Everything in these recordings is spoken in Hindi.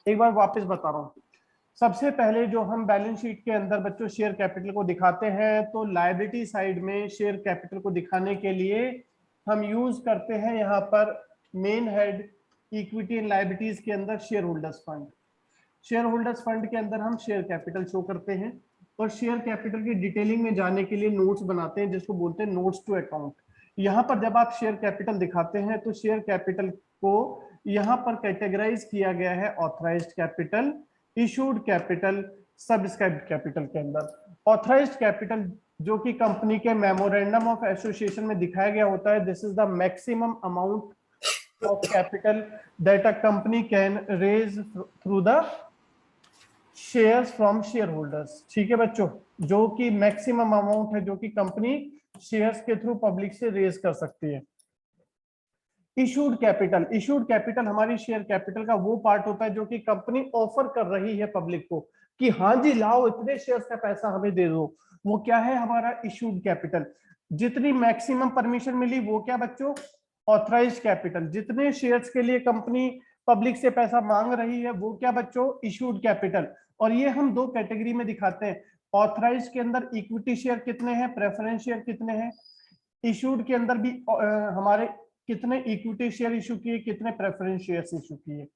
एक बार वापस बता रहा हूँ। सबसे पहले जो हम बैलेंस शीट के अंदर बच्चों शेयर कैपिटल को दिखाते हैं, तो लायबिलिटी साइड में शेयर कैपिटल को दिखाने के लिए हम यूज करते हैं यहाँ पर main head equity and liabilities के अंदर share holders fund. Share holders fund के अंदर हम शेयर कैपिटल शो करते हैं और शेयर कैपिटल की डिटेलिंग में जाने के लिए नोट्स बनाते हैं जिसको बोलते हैं नोट्स टू अकाउंट। यहाँ पर जब आप शेयर कैपिटल दिखाते हैं तो शेयर कैपिटल को यहाँ पर कैटेगराइज किया गया है authorised capital, issued capital, subscribed capital के अंदर। ऑथराइज्ड कैपिटल जो कि कंपनी के मेमोरेंडम ऑफ एसोसिएशन में दिखाया गया होता है, this is the maximum amount of capital that a company can raise through the shares from share holders. ठीक है बच्चों, जो कि मैक्सिमम अमाउंट है जो कि कंपनी शेयर्स के थ्रू पब्लिक से रेज कर सकती है। इशूड कैपिटल, इशूड कैपिटल हमारी शेयर कैपिटल का वो पार्ट होता है जो कि कंपनी ऑफर कर रही है पब्लिक को कि हाँ जी लाओ इतने शेयर्स का पैसा हमें दे दो, वो क्या है हमारा इशूड कैपिटल। जितनी मैक्सिमम परमिशन मिली वो क्या बच्चों, ऑथराइज्ड कैपिटल। जितने शेयर्स के लिए कंपनी पब्लिक से पैसा मांग रही है वो क्या बच्चों, इशूड कैपिटल। और ये हम दो कैटेगरी में दिखाते हैं। ऑथराइज्ड के अंदर इक्विटी शेयर कितने हैं, प्रेफरेंस शेयर कितने हैं, इशूड के अंदर भी हमारे कितने इक्विटी शेयर इशू किए, कितने प्रेफरेंस शेयर्स इशू किए।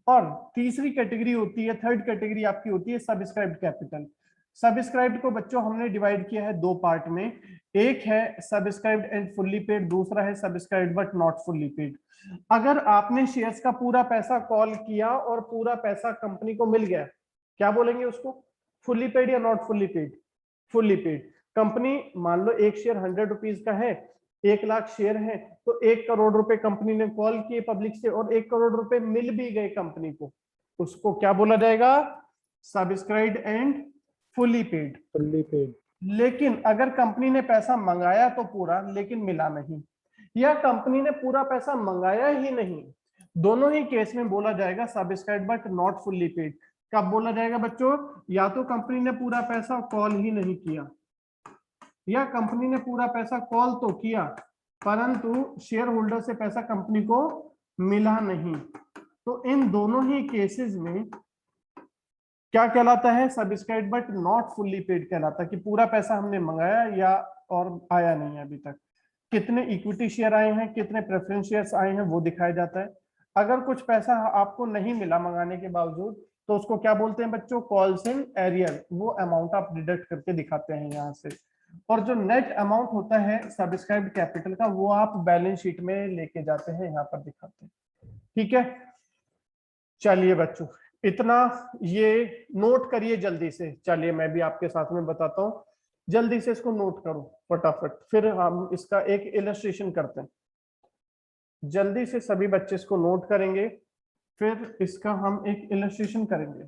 और तीसरी कैटेगरी होती है, थर्ड कैटेगरी आपकी होती है सब्सक्राइब्ड कैपिटल। सब्सक्राइब्ड को बच्चों हमने डिवाइड किया है दो पार्ट में, एक है सब्सक्राइब्ड एंड फुल्ली पेड, दूसरा है subscribed but not fully paid. अगर आपने शेयर्स का पूरा पैसा कॉल किया और पूरा पैसा कंपनी को मिल गया, क्या बोलेंगे उसको, फुल्ली पेड या not fully paid, fully paid. Company मान लो एक शेयर 100 रुपीज का है, 1,00,000 शेयर है, तो 1 करोड़ रुपए कंपनी ने कॉल किए पब्लिक से और 1 करोड़ रुपए मिल भी गए कंपनी को, उसको क्या बोला जाएगा, subscribed and fully paid. Fully paid. लेकिन अगर कंपनी ने पैसा मंगाया तो पूरा लेकिन मिला नहीं, या कंपनी ने पूरा पैसा मंगाया ही नहीं, दोनों ही केस में बोला जाएगा subscribed but not fully paid. कब बोला जाएगा बच्चों, या तो कंपनी ने पूरा पैसा कॉल ही नहीं किया, या कंपनी ने पूरा पैसा कॉल तो किया परंतु शेयर होल्डर से पैसा कंपनी को मिला नहीं। तो इन दोनों ही केसेस में क्या कहलाता है, subscribed but not fully paid कहलाता है कि पूरा पैसा हमने मंगाया या और आया नहीं है अभी तक। कितने इक्विटी शेयर आए हैं, कितने प्रेफरेंस शेयर्स आए हैं वो दिखाया जाता है। अगर कुछ पैसा आपको नहीं मिला मंगाने के बावजूद तो उसको क्या बोलते हैं बच्चों, कॉल्स इन एरियर, वो अमाउंट आप डिडक्ट करके दिखाते हैं यहाँ से। और जो नेट अमाउंट होता है सब्सक्राइब्ड कैपिटल का वो आप बैलेंस शीट में लेके जाते हैं, यहाँ पर दिखाते हैं। ठीक है, चलिए बच्चों इतना ये नोट करिए जल्दी से। चलिए मैं भी आपके साथ में बताता हूँ, जल्दी से इसको नोट करो फटाफट, फिर हम इसका एक इलस्ट्रेशन करते हैं। जल्दी से सभी बच्चे इसको नोट करेंगे, फिर इसका हम एक इलस्ट्रेशन करेंगे।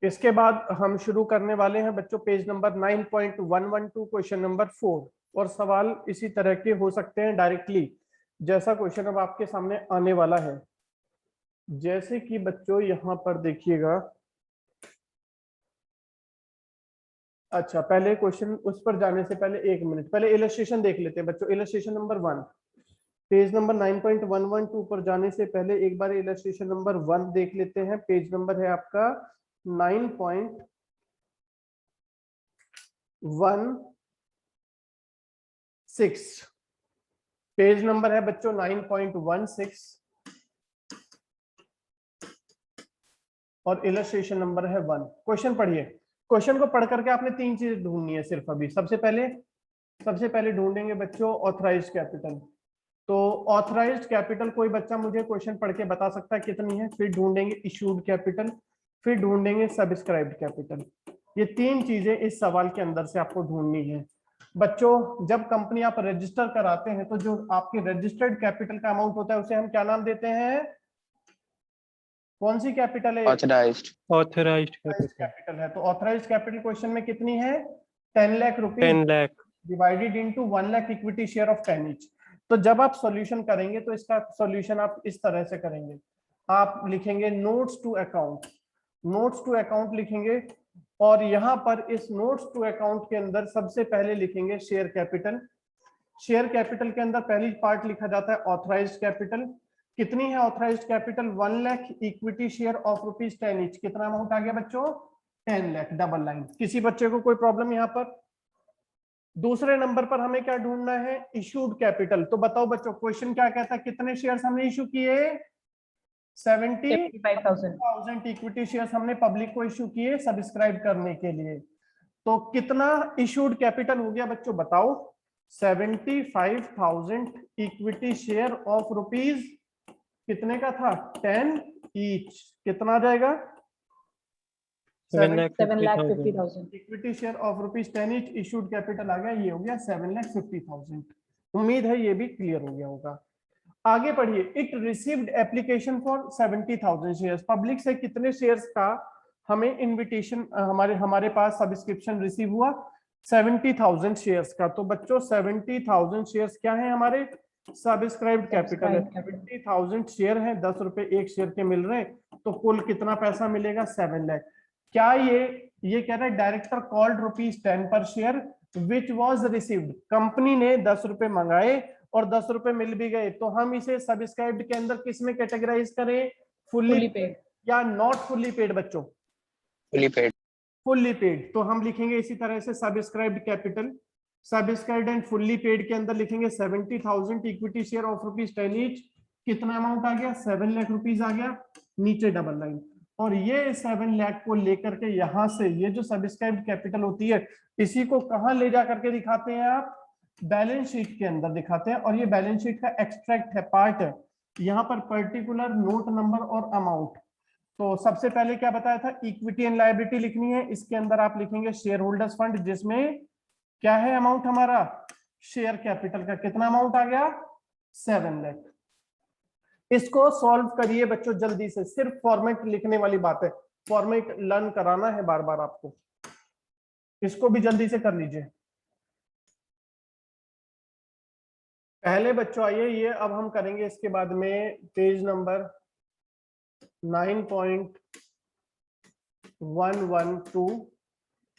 इसके बाद हम शुरू करने वाले हैं बच्चों पेज नंबर 9.112 क्वेश्चन नंबर 4। और सवाल इसी तरह के हो सकते हैं डायरेक्टली, जैसा क्वेश्चन अब आपके सामने आने वाला है। जैसे कि बच्चों यहाँ पर देखिएगा, अच्छा पहले क्वेश्चन उस पर जाने से पहले 1 मिनट पहले इलस्ट्रेशन देख लेते हैं बच्चों। इलस्ट्रेशन नंबर 1 पेज नंबर 9.112 पर जाने से पहले एक बार इलस्ट्रेशन नंबर 1 देख लेते हैं। पेज नंबर है आपका 9.16, पेज नंबर है बच्चों 9.16 और इलस्ट्रेशन नंबर है 1। क्वेश्चन पढ़िए, क्वेश्चन को पढ़ करके आपने 3 चीजें ढूंढनी है सिर्फ अभी। सबसे पहले ढूंढेंगे बच्चों ऑथराइज्ड कैपिटल। तो ऑथराइज्ड कैपिटल कोई बच्चा मुझे क्वेश्चन पढ़ के बता सकता है कितनी है। फिर ढूंढेंगे इशूड कैपिटल, फिर ढूंढेंगे सब्सक्राइब्ड कैपिटल। ये 3 चीजें इस सवाल के अंदर से आपको ढूंढनी है बच्चों। जब कंपनी आप रजिस्टर कराते हैं तो जो आपके रजिस्टर्ड कैपिटल का अमाउंट होता है उसे हम क्या नाम देते हैं, कौन सी कैपिटल है, ऑथराइज्ड कैपिटल है। तो ऑथराइज्ड कैपिटल क्वेश्चन में कितनी है, 10 lakh rupees 10 lakh divided into 1 lakh equity share of 10 each. तो जब आप सॉल्यूशन करेंगे तो इसका सॉल्यूशन आप इस तरह से करेंगे, आप लिखेंगे notes to account, notes to account लिखेंगे और यहाँ पर इस नोट्स टू अकाउंट के अंदर सबसे पहले लिखेंगे शेयर कैपिटल, शेयर कैपिटल के अंदर पहली पार्ट लिखा जाता है ऑथराइज्ड कैपिटल। कितनी है authorised capital? 1 lakh. Equity share of ₹10 each. कितना अमाउंट आ गया बच्चों? 10 लाख। Double line. किसी बच्चे को कोई प्रॉब्लम यहाँ पर? दूसरे नंबर पर हमें क्या ढूंढना है? Issued capital. तो बताओ बच्चों, क्वेश्चन क्या कहता है? कितने शेयर्स हमने इशू किए? 75,000 इक्विटी शेयर्स हमने पब्लिक को इशू किए सब्सक्राइब करने के लिए। तो कितना इशूड कैपिटल हो गया बच्चों बताओ? 75,000 इक्विटी शेयर ऑफ ₹, कितने का था? 10 ईच। कितना आ जाएगा? 7,50,000। Equity share of ₹10 each. Issued capital आ गया, ये हो गया 7,50,000। उम्मीद है ये भी क्लियर हो गया होगा। आगे पढ़िए। It received application for 70,000 shares. Public से कितने शेयर्स का हमें इनविटेशन, हमारे पास सब्सक्रिप्शन रिसीव हुआ? 70,000 शेयर्स का। तो बच्चों 70,000 शेयर्स क्या है हमारे? सब्सक्राइब्ड कैपिटल है। 70,000 शेयर है, 10 रुपए एक शेयर के मिल रहे हैं, तो कुल कितना पैसा मिलेगा? 7 लाख। क्या ये कह रहा है डायरेक्टर कॉल्ड ₹10 पर share which was received. Company ने 10 रुपए मंगाए और 10 रुपए मिल भी गए, तो हम इसे सब्सक्राइब्ड के अंदर किस में कैटेगराइज करें? फुल्ली पेड या नॉट फुल्ली पेड बच्चों? Fully paid. Fully paid. तो हम लिखेंगे इसी तरह से subscribed capital, subscribed and fully paid के अंदर लिखेंगे 70,000 इक्विटी शेयर ऑफ ₹10 ईच। कितना अमाउंट आ गया? 7 लाख रुपीज आ गया। नीचे डबल लाइन। और ये 7 लाख को लेकर के यहां से ये जो सब्सक्राइब्ड कैपिटल होती है, इसी को कहां ले जा करके दिखाते हैं आप? बैलेंस शीट के अंदर दिखाते हैं। और ये बैलेंस शीट का एक्सट्रैक्ट है, पार्ट है। यहाँ पर पर्टिकुलर नोट नंबर और अमाउंट। तो सबसे पहले क्या बताया था? इक्विटी एंड लायबिलिटी लिखनी है। इसके अंदर आप लिखेंगे शेयर होल्डर्स फंड, जिसमें क्या है अमाउंट हमारा? शेयर कैपिटल का कितना अमाउंट आ गया? 7 लाख। इसको सॉल्व करिए बच्चों जल्दी से। सिर्फ फॉर्मेट लिखने वाली बात है, फॉर्मेट लर्न कराना है बार बार आपको। इसको भी जल्दी से कर लीजिए। पहले बच्चों आइए, ये अब हम करेंगे इसके बाद में पेज नंबर 9.112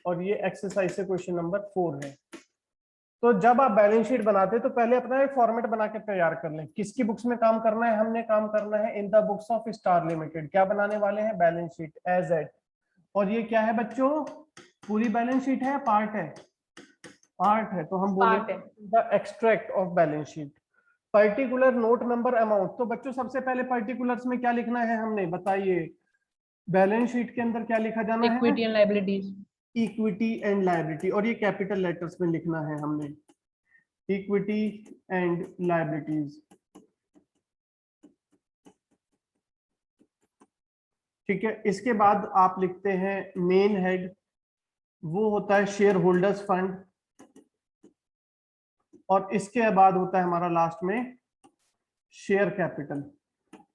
और ये एक्सरसाइज से क्वेश्चन नंबर 4 है। तो जब आप बैलेंस शीट बनाते हैं तो पहले अपना एक फॉर्मेट बना के तैयार कर लें। किसकी बुक्स में काम करना है? हमने काम करना है in the books of Star Limited. क्या बनाने वाले हैं? Balance sheet as at. और ये क्या है बच्चों? पूरी बैलेंस शीट है, पार्ट है? पार्ट है। तो हम बोलेंगे the extract of balance sheet. Particular note number amount. तो बच्चों सबसे पहले पर्टिकुलर्स में क्या लिखना है हमने? बताइए। बैलेंस शीट के अंदर क्या लिखा जाना है? Equity and liabilities. Equity and liability. और ये कैपिटल लेटर्स में लिखना है हमने, इक्विटी एंड लायबिलिटीज। ठीक है। इसके बाद आप लिखते हैं मेन हेड, वो होता है शेयर होल्डर्स फंड। और इसके बाद होता है हमारा लास्ट में शेयर कैपिटल।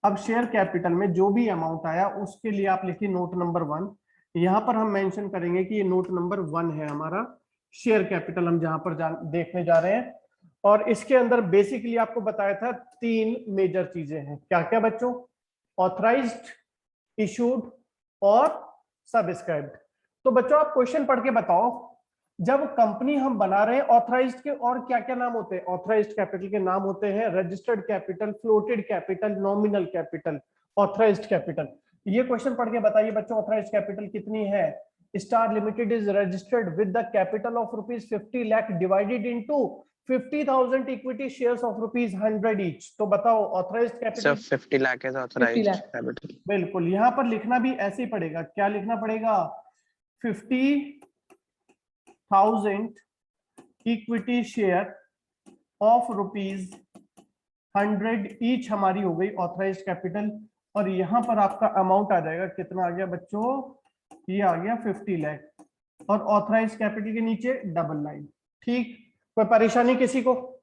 अब शेयर कैपिटल में जो भी अमाउंट आया उसके लिए आप लिखिए नोट नंबर 1। यहां पर हम मेंशन करेंगे कि ये नोट नंबर 1 है हमारा शेयर कैपिटल, हम जहां पर देखने जा रहे हैं। और इसके अंदर बेसिकली आपको बताया था 3 मेजर चीजें हैं। क्या क्या बच्चों? ऑथराइज्ड, इशूड और सब्सक्राइब्ड। तो बच्चों आप क्वेश्चन पढ़ के बताओ, जब कंपनी हम बना रहे हैं ऑथराइज्ड के और क्या क्या नाम होते हैं? ऑथराइज्ड कैपिटल के नाम होते हैं registered capital, floated capital, nominal capital, authorised capital. ये क्वेश्चन पढ़ के बताइए बच्चों, ऑथराइज्ड कैपिटल कितनी है? Star limited is registered with the capital of ₹50 lakh divided into 50,000 equity shares of ₹100 each. तो बताओ ऑथराइज्ड कैपिटल 50 लाख है ऑथराइज्ड कैपिटल। बिल्कुल। यहां पर लिखना भी ऐसे ही पड़ेगा। क्या लिखना पड़ेगा? 50,000 इक्विटी शेयर ऑफ ₹100 ईच हमारी हो गई ऑथराइज्ड कैपिटल। और यहां पर आपका अमाउंट आ जाएगा, कितना आ गया बच्चों? ये आ गया 50 लाख। और ऑथराइज्ड कैपिटल के नीचे डबल लाइन। ठीक, कोई परेशानी किसी को?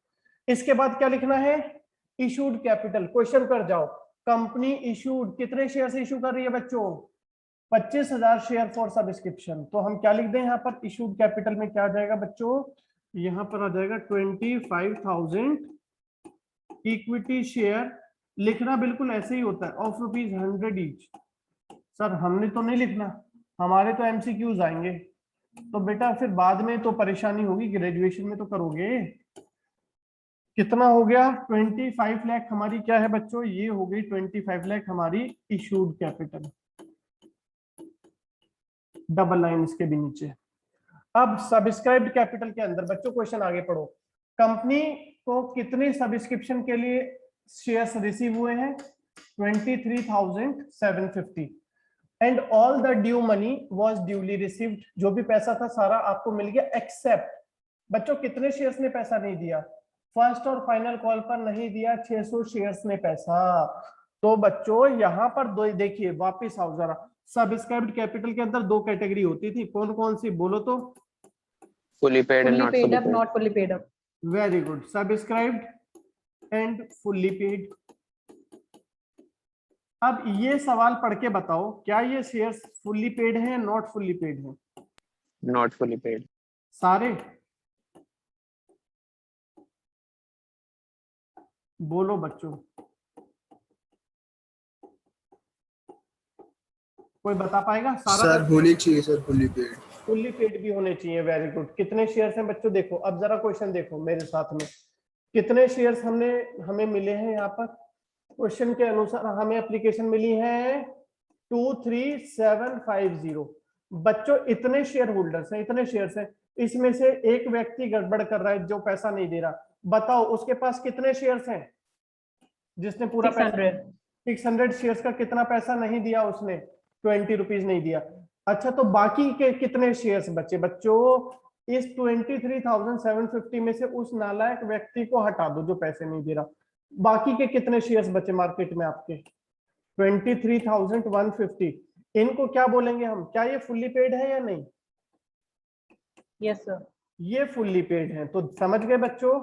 इसके बाद क्या लिखना है? Issued capital. क्वेश्चन कर जाओ। कंपनी इशूड कितने शेयर से इशू कर रही है बच्चों? 25,000 शेयर फॉर सब्सक्रिप्शन। तो हम क्या लिख दें यहाँ पर? इशूड कैपिटल में क्या आ जाएगा बच्चों? यहाँ पर आ जाएगा 25,000 इक्विटी शेयर। लिखना बिल्कुल ऐसे ही होता है, ऑफ ₹100 ईच। सर हमने तो नहीं लिखना, हमारे तो एमसीक्यूज आएंगे। तो बेटा फिर बाद में तो परेशानी होगी, ग्रेजुएशन में तो करोगे। कितना हो गया 25 लाख हमारी क्या है बच्चों, ये हो गई 25 लाख हमारी इशूड कैपिटल, डबल लाइन इसके भी नीचे। अब सब्सक्राइब्ड कैपिटल के अंदर बच्चों क्वेश्चन आगे पढ़ो, कंपनी को कितने सब्सक्रिप्शन के लिए शेयर्स रिसीव हुए हैं 23,750 and all the due money was duly received, जो भी पैसा था सारा आपको मिल गया एक्सेप्ट बच्चों कितने शेयर्स ने पैसा नहीं दिया, फर्स्ट और फाइनल कॉल पर नहीं दिया 600 शेयर्स ने पैसा। तो बच्चों यहां पर दो देखिए, वापस आओ जरा, सब्सक्राइब्ड कैपिटल के अंदर दो कैटेगरी होती थी, कौन कौन सी बोलो तो, fully paid and Fully not paid fully up, paid. not fully paid up. Very good, subscribed and fully paid. अब ये सवाल पढ़ के बताओ, क्या ये शेयर्स फुल्ली पेड हैं नॉट फुल्ली पेड हैं? Not fully paid. सारे बोलो बच्चों, कोई बता पाएगा? सारा सर होनी चाहिए sir fully paid. Fully paid भी होने चाहिए, वेरी गुड। कितने शेयर्स हैं बच्चों? देखो अब जरा क्वेश्चन देखो मेरे साथ में, कितने शेयर्स हमें मिले हैं यहाँ पर, क्वेश्चन के अनुसार हमें एप्लीकेशन मिली है 23750। बच्चों इतने शेयर होल्डर्स हैं, इतने शेयर्स हैं, इसमें से एक व्यक्ति गड़बड़ कर रहा है जो पैसा नहीं दे रहा, बताओ उसके पास कितने शेयर्स हैं जिसने पूरा 600 शेयर्स का कितना पैसा नहीं दिया उसने, 20 रुपीज नहीं दिया। अच्छा तो बाकी के कितने शेयर्स बचे बच्चों? इस 23,750 में से उस नालायक व्यक्ति को हटा दो जो पैसे नहीं दे रहा, बाकी के कितने शेयर्स बचे मार्केट में आपके? 23,150। इनको क्या बोलेंगे हम, क्या ये फुल्ली पेड है या नहीं? Yes sir. ये फुल्ली पेड है। तो समझ गए बच्चों,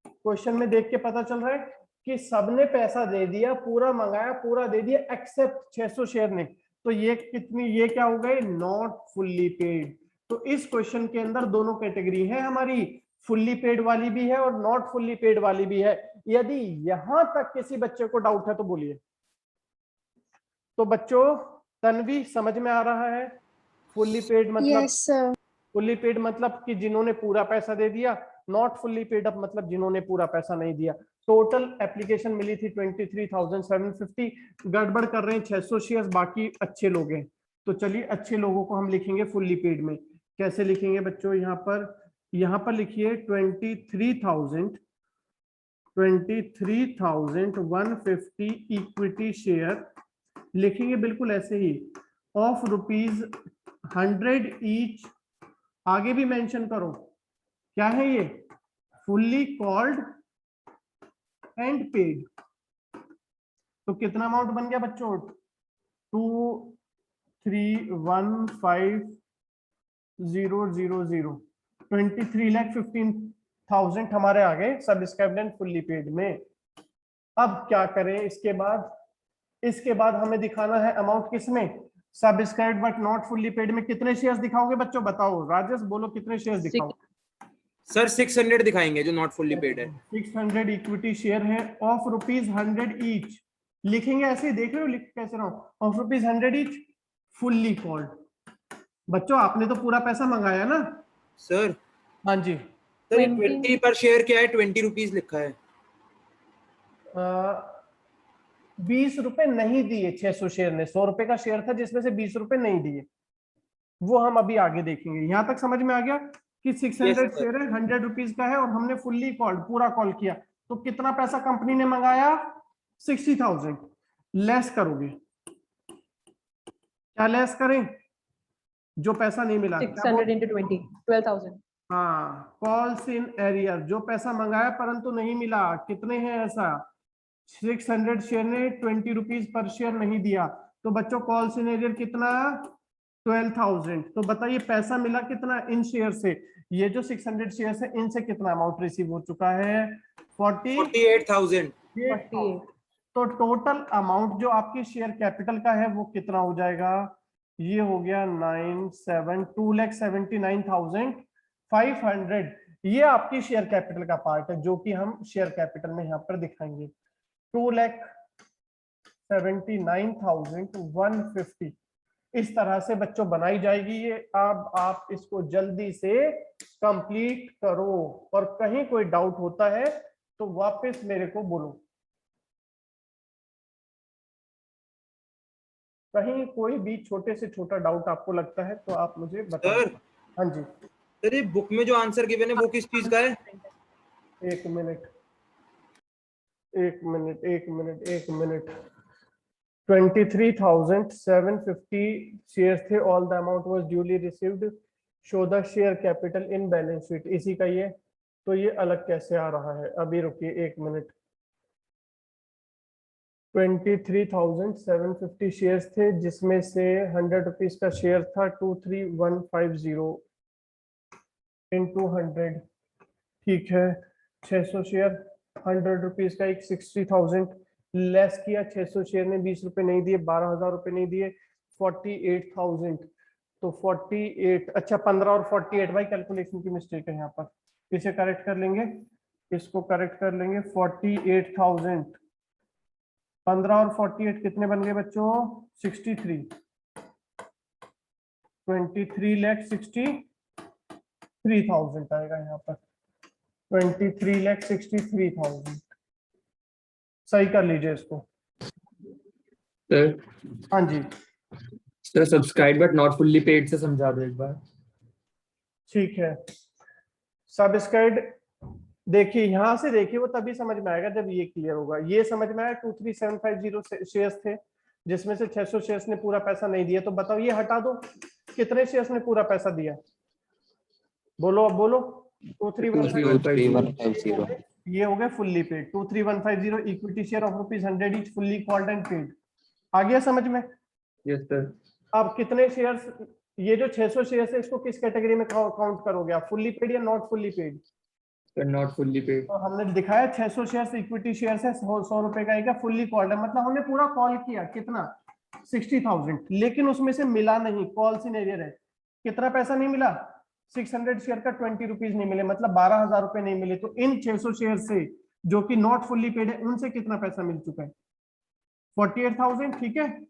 क्वेश्चन में देख के पता चल रहा है कि सबने पैसा दे दिया, पूरा मंगाया, पूरा दे दिया एक्सेप्ट 600 शेयर ने, तो ये कितनी, ये क्या हो गए नॉट फुल्ली पेड। तो इस क्वेश्चन के अंदर दोनों कैटेगरी है हमारी, फुल्ली पेड वाली भी है और नॉट फुल्ली पेड वाली भी है। यदि यहां तक किसी बच्चे को डाउट है तो बोलिए। तो बच्चों तन्वी समझ में आ रहा है फुल्ली पेड मतलब? Yes sir. फुल्ली पेड मतलब कि जिन्होंने पूरा पैसा दे दिया, नॉट फुल्ली पेड अप मतलब जिन्होंने पूरा पैसा नहीं दिया। टोटल एप्लीकेशन मिली थी 23,750, गड़बड़ कर रहे हैं 600 शेयर्स, बाकी अच्छे लोग हैं। तो चलिए अच्छे लोगों को हम लिखेंगे फुल्ली पेड में, कैसे लिखेंगे बच्चों? यहाँ पर लिखिए 23,150 इक्विटी शेयर लिखेंगे, बिल्कुल ऐसे ही, ऑफ ₹100 ईच। आगे भी मेंशन करो क्या है ये, फुल्ली कॉल्ड एंड पेड। तो कितना अमाउंट बन गया बच्चों? 2315000, 23,15,000 हमारे आ गए सब्सक्राइब्ड एंड फुल्ली पेड में। अब क्या करें इसके बाद? इसके बाद हमें दिखाना है अमाउंट किसमें, subscribed but not fully paid में। कितने शेयर्स दिखाओगे बच्चों? बताओ राजेश, बोलो कितने शेयर्स दिखाओ? सर 600 दिखाएंगे जो नॉट फुल्ली पेड है। 600 इक्विटी शेयर है ऑफ ₹100 ईच, लिखेंगे ऐसे, देख रहे हो लिख कैसे रहा हूं, ऑफ ₹100 ईच, फुल्ली कॉल्ड। बच्चों आपने तो पूरा पैसा मंगाया ना? सर हाँ जी सर 20 पर शेयर क्या है, 20 रुपीज लिखा है। 20 रुपए नहीं दिए 600 शेयर ने, 100 रुपए का शेयर था जिसमें से 20 रुपए नहीं दिए, वो हम अभी आगे देखेंगे। यहां तक समझ में आ गया कि 600 शेयर है, 100 रुपीज का है और हमने फुल्ली कॉल्ड, पूरा कॉल किया, तो कितना पैसा कंपनी ने मंगाया? 60,000। लेस करोगे, क्या लेस करें? जो पैसा नहीं मिला 600 into 20, 12,000. हाँ, कॉल्स इन एरियर, जो पैसा मंगाया परंतु नहीं मिला, कितने हैं ऐसा? 600 शेयर ने 20 रुपीज पर शेयर नहीं दिया, तो बच्चों कॉल्स इन एरियर कितना? 12,000। तो बताइए पैसा मिला कितना इन शेयर से? ये जो 600 शेयर है इनसे कितना अमाउंट रिसीव हो चुका है? 48,000। तो टोटल अमाउंट जो आपकी शेयर कैपिटल का है वो कितना हो जाएगा? ये हो गया 2,79,500। ये आपकी शेयर कैपिटल का पार्ट है जो कि हम शेयर कैपिटल में यहाँ पर दिखाएंगे। 2,79,150 इस तरह से बच्चों बनाई जाएगी ये। अब आप इसको जल्दी से कंप्लीट करो और कहीं कोई डाउट होता है तो वापस मेरे को बोलो, कहीं कोई भी छोटे से छोटा डाउट आपको लगता है तो आप मुझे बताओ। सर हाँ जी, सर ये बुक में जो आंसर गिवन है वो किस चीज का है? एक मिनट एक मिनट एक मिनट एक मिनट 23,750 शेयर थे, all the amount was duly received, show the share capital in balance sheet, इसी का ये। तो ये अलग कैसे आ रहा है, अभी रुकिए एक मिनट। 23,750 शेयर्स थे जिसमें से 100 रुपीज का शेयर था 23,150 इंटू 100, ठीक है। 600 शेयर 100 रुपीज का एक 60,000 लेस किया, 600 शेयर ने 20 रुपए नहीं दिए, 12,000 रुपए नहीं दिए, 48,000। तो 48, अच्छा 15 और 48, भाई कैलकुलेशन की मिस्टेक है यहाँ पर, इसे करेक्ट कर लेंगे, इसको करेक्ट कर लेंगे। 48,000, 15 और 48 कितने बन गए बच्चों? 63, 23,63,000 आएगा यहाँ पर, 23,63,000। सही कर लीजिए इसको। सर हाँ जी sir subscribe but not fully paid से समझा दो एक बार। ठीक है, सब्सक्राइब देखिए, यहाँ से देखिए, वो तभी समझ में आएगा जब ये क्लियर होगा। ये समझ में आया 23,750 शेयर्स थे जिसमें से 600 शेयर्स ने पूरा पैसा नहीं दिया, तो बताओ ये हटा दो, कितने शेयर्स ने पूरा पैसा दिया? बोलो अब बोलो। 23,150 ये हो गए fully paid. 23,150 equity share of ₹100 each, fully called and paid. आ गया समझ में? Yes sir. अब कितने शेयर्स, ये जो 600 शेयर्स है इसको किस कैटेगरी में काउंट करोगे आप, फुल्ली पेड या not fully paid? Sir not fully paid. तो हमने दिखाया 600 शेयर्स इक्विटी शेयर्स है, 100 रुपए का एक फुल्ली कॉल्ड है, मतलब हमने पूरा कॉल किया कितना, 60,000, लेकिन उसमें से मिला नहीं, कॉल सिनेरियर है। कितना पैसा नहीं मिला? 600 शेयर का 20 रुपीज नहीं मिले, मतलब 12,000 रुपए नहीं मिले। तो इन 600 शेयर से जो कि नॉट फुल्ली पेड है उनसे कितना पैसा मिल चुका है? 48,000, ठीक है।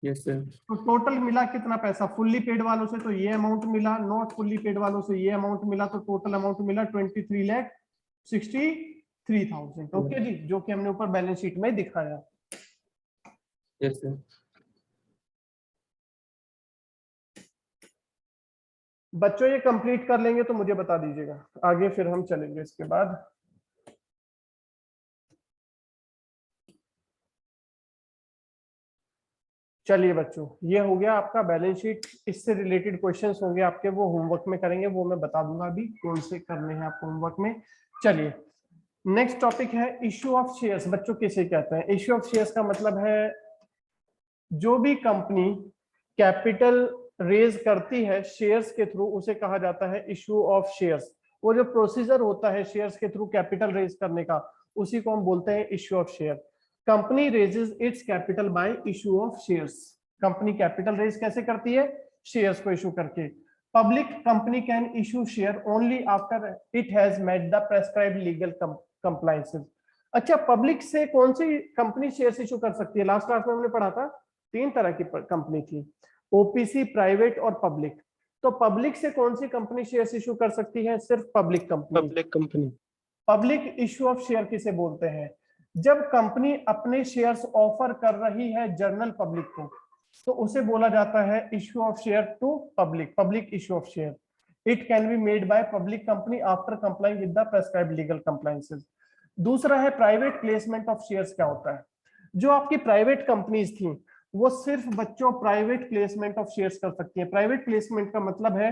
Yes sir. तो टोटल मिला कितना पैसा फुल्ली पेड वालों से? तो ये अमाउंट मिला, नॉट फुल्ली पेड वालों से ये अमाउंट मिला, तो टोटल अमाउंट मिला 23,63,000। ओके जी, जो कि हमने ऊपर बैलेंस शीट में दिखाया। Yes sir. बच्चों ये कंप्लीट कर लेंगे तो मुझे बता दीजिएगा, आगे फिर हम चलेंगे इसके बाद। चलिए बच्चों, ये हो गया आपका बैलेंस शीट। इससे रिलेटेड क्वेश्चंस होंगे आपके, वो होमवर्क में करेंगे, वो मैं बता दूंगा अभी कौन से करने हैं आपको होमवर्क में। चलिए नेक्स्ट टॉपिक है इश्यू ऑफ शेयर्स। बच्चों किसे कहते हैं? इश्यू ऑफ शेयर्स का मतलब है जो भी कंपनी कैपिटल रेज करती है शेयर्स के थ्रू, उसे कहा जाता है इश्यू ऑफ शेयर्स। वो जो प्रोसीजर होता है शेयर्स के थ्रू कैपिटल रेज करने का, उसी को हम बोलते हैं issue of share. Company raises its capital by issue of shares. Company capital raise कैसे करती है? शेयर्स को इशू करके। Public company can issue share only after it has met the prescribed legal compliances. अच्छा, पब्लिक से कौन सी कंपनी शेयर्स इशू कर सकती है? लास्ट क्लास में हमने पढ़ा था 3 तरह की कंपनी थी, ओपीसी, प्राइवेट और पब्लिक। तो पब्लिक से कौन सी कंपनी शेयर्स इशू कर सकती है? सिर्फ public company. Public issue of share किसे बोलते हैं? जब कंपनी अपने शेयर्स ऑफर कर रही है जनरल पब्लिक को, तो उसे बोला जाता है issue of share to public, public issue of share. It can be made by public company after complying with the prescribed legal compliances. दूसरा है प्राइवेट प्लेसमेंट ऑफ शेयर्स। क्या होता है? जो आपकी प्राइवेट कंपनीज थी वो सिर्फ बच्चों प्राइवेट प्लेसमेंट ऑफ शेयर्स कर सकती है। प्राइवेट प्लेसमेंट का मतलब है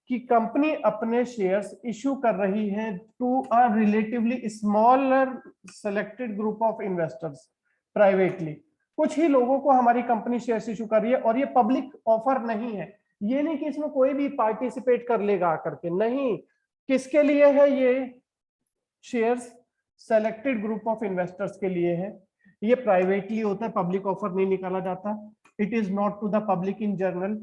कि कंपनी अपने शेयर्स इशू कर रही है to a relatively smaller selected group of investors privately. कुछ ही लोगों को हमारी कंपनी शेयर्स इशू कर रही है, और ये पब्लिक ऑफर नहीं है। ये नहीं कि इसमें कोई भी पार्टिसिपेट कर लेगा आकर के, नहीं। किसके लिए है ये shares? Selected group of investors के लिए है। ये प्राइवेटली होता है, पब्लिक ऑफर नहीं निकाला जाता। It is not to the public in general.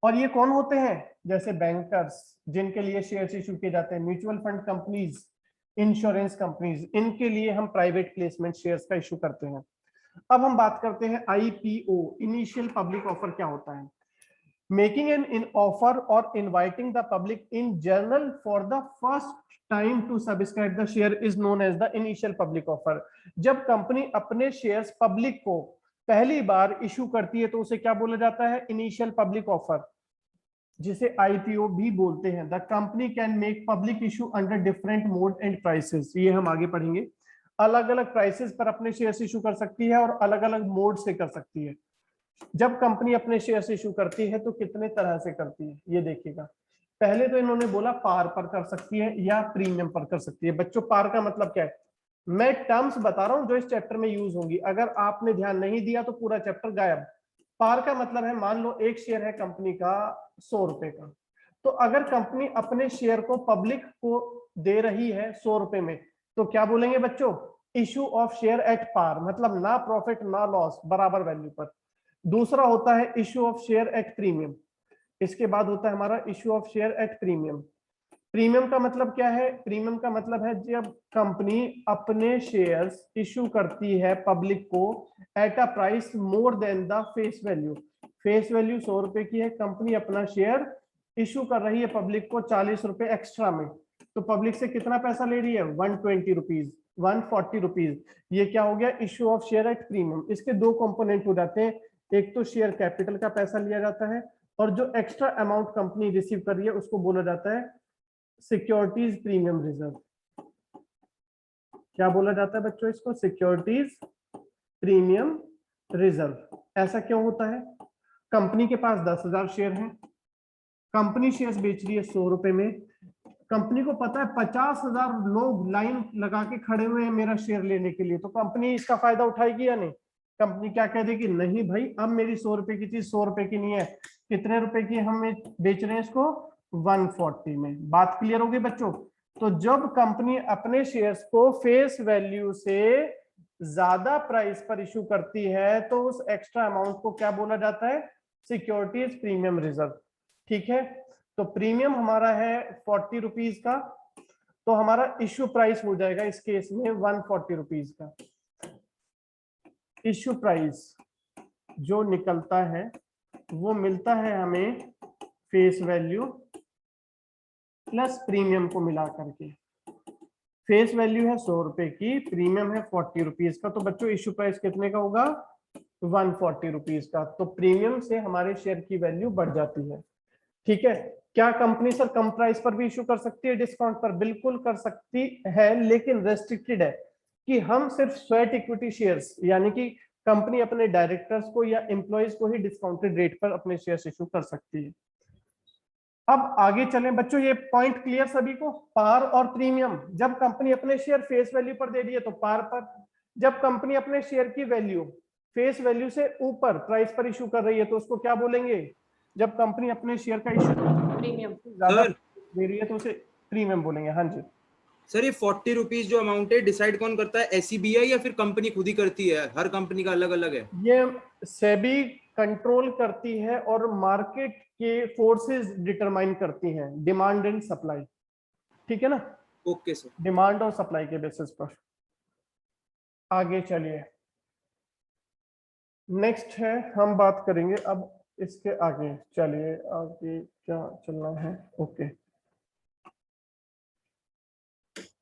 और ये कौन होते हैं? जैसे बैंकर्स, जिनके लिए शेयर्स इशू किए जाते हैं, mutual fund companies, insurance companies, इनके लिए हम प्राइवेट प्लेसमेंट शेयर्स का इशू करते हैं। अब हम बात करते हैं आईपीओ, इनिशियल पब्लिक ऑफर क्या होता है। मेकिंग एन इन ऑफर और inviting the public in general for the first time to subscribe the share is known as the initial public offer. जब कंपनी अपने शेयर्स पब्लिक को पहली बार इशू करती है तो उसे क्या बोला जाता है? इनिशियल पब्लिक ऑफर, जिसे आईपीओ भी बोलते हैं। The company can make public issue under different mode and prices, ये हम आगे पढ़ेंगे। अलग अलग प्राइसेस पर अपने शेयर्स इशू कर सकती है और अलग अलग मोड से कर सकती है। जब कंपनी अपने शेयर्स इशू करती है तो कितने तरह से करती है ये देखिएगा। पहले तो इन्होंने बोला पार पर कर सकती है या प्रीमियम पर कर सकती है। बच्चों पार का मतलब क्या है? मैं टर्म्स बता रहा हूं जो इस चैप्टर में यूज होंगी, अगर आपने ध्यान नहीं दिया तो पूरा चैप्टर गायब। पार का मतलब है, मान लो एक शेयर है कंपनी का 100 रुपए का, तो अगर कंपनी अपने शेयर को पब्लिक को दे रही है 100 रुपए में, तो क्या बोलेंगे बच्चों? Issue of share at par, मतलब ना प्रॉफिट ना लॉस, बराबर वैल्यू पर। दूसरा होता है issue of share at premium. इसके बाद होता है हमारा issue of share at premium. Premium का मतलब क्या है? प्रीमियम का मतलब है जब कंपनी अपने शेयर्स इशू करती है पब्लिक को at a price more than the face value. Face value 100 रुपए की है, कंपनी अपना शेयर इशू कर रही है पब्लिक को 40 रुपए एक्स्ट्रा में, तो पब्लिक से कितना पैसा ले रही है? 120 रुपीज, 140 रुपीज। ये क्या हो गया? Issue of share at premium. इसके दो कंपोनेंट हो जाते हैं, एक तो शेयर कैपिटल का पैसा लिया जाता है और जो एक्स्ट्रा अमाउंट कंपनी रिसीव कर रही है उसको बोला जाता है सिक्योरिटीज प्रीमियम रिजर्व। क्या बोला जाता है बच्चों इसको? Securities premium reserve. ऐसा क्यों होता है? कंपनी के पास 10,000 शेयर हैं, कंपनी शेयर्स बेच रही है 100 रुपए में, कंपनी को पता है 50,000 लोग लाइन लगा के खड़े हुए हैं मेरा शेयर लेने के लिए, तो कंपनी इसका फायदा उठाएगी या नहीं? कंपनी क्या कह देगी? नहीं भाई, अब मेरी 100 रुपए की चीज 100 रुपए की नहीं है, कितने रुपए की हम बेच रहे हैं इसको? 140 में। बात क्लियर होगी बच्चों? तो जब कंपनी अपने शेयर्स को फेस वैल्यू से ज्यादा प्राइस पर इशू करती है तो उस एक्स्ट्रा अमाउंट को क्या बोला जाता है? Securities premium reserve. ठीक है, तो प्रीमियम हमारा है 40 रुपीज का, तो हमारा इश्यू प्राइस हो जाएगा इस केस में 140 रुपीज का। इश्यू प्राइस जो निकलता है वो मिलता है हमें फेस वैल्यू प्लस प्रीमियम को मिला करके। फेस वैल्यू है 100 रुपए की, प्रीमियम है 40 रुपीज का, तो बच्चों इश्यू प्राइस कितने का होगा? 140 रुपीज का। तो प्रीमियम से हमारे शेयर की वैल्यू बढ़ जाती है। ठीक है, क्या कंपनी सर कम प्राइस पर भी इशू कर सकती है डिस्काउंट पर? बिल्कुल कर सकती है, लेकिन रेस्ट्रिक्टेड है कि हम सिर्फ स्वेट इक्विटी शेयर्स, यानी कि कंपनी अपने डायरेक्टर्स को या एम्प्लॉयज को ही डिस्काउंटेड रेट पर अपने शेयर्स इशू कर सकती है। अब आगे चलें बच्चों, ये पॉइंट क्लियर सभी को? पार और प्रीमियम, जब कंपनी अपने शेयर फेस वैल्यू पर दे रही है तो पार पर, जब कंपनी अपने शेयर की वैल्यू फेस वैल्यू से ऊपर प्राइस पर इशू कर रही है तो उसको क्या बोलेंगे? जब कंपनी अपने शेयर का इशू प्रीमियम। ज्यादा दे रही है तो उसे प्रीमियम बोलेंगे। हाँ जी सर, ये 40 रुपीज जो अमाउंट है डिसाइड कौन करता है? एसईबीआई या फिर कंपनी खुद ही करती है? हर कंपनी का अलग अलग है। ये सेबी कंट्रोल करती है और मार्केट के फोर्सेस डिटरमाइन करती हैं, डिमांड एंड सप्लाई। ठीक है ना? Okay sir. डिमांड और सप्लाई के बेसिस पर। आगे चलिए, नेक्स्ट है, हम बात करेंगे अब इसके आगे। चलिए आगे क्या चलना है? ओके,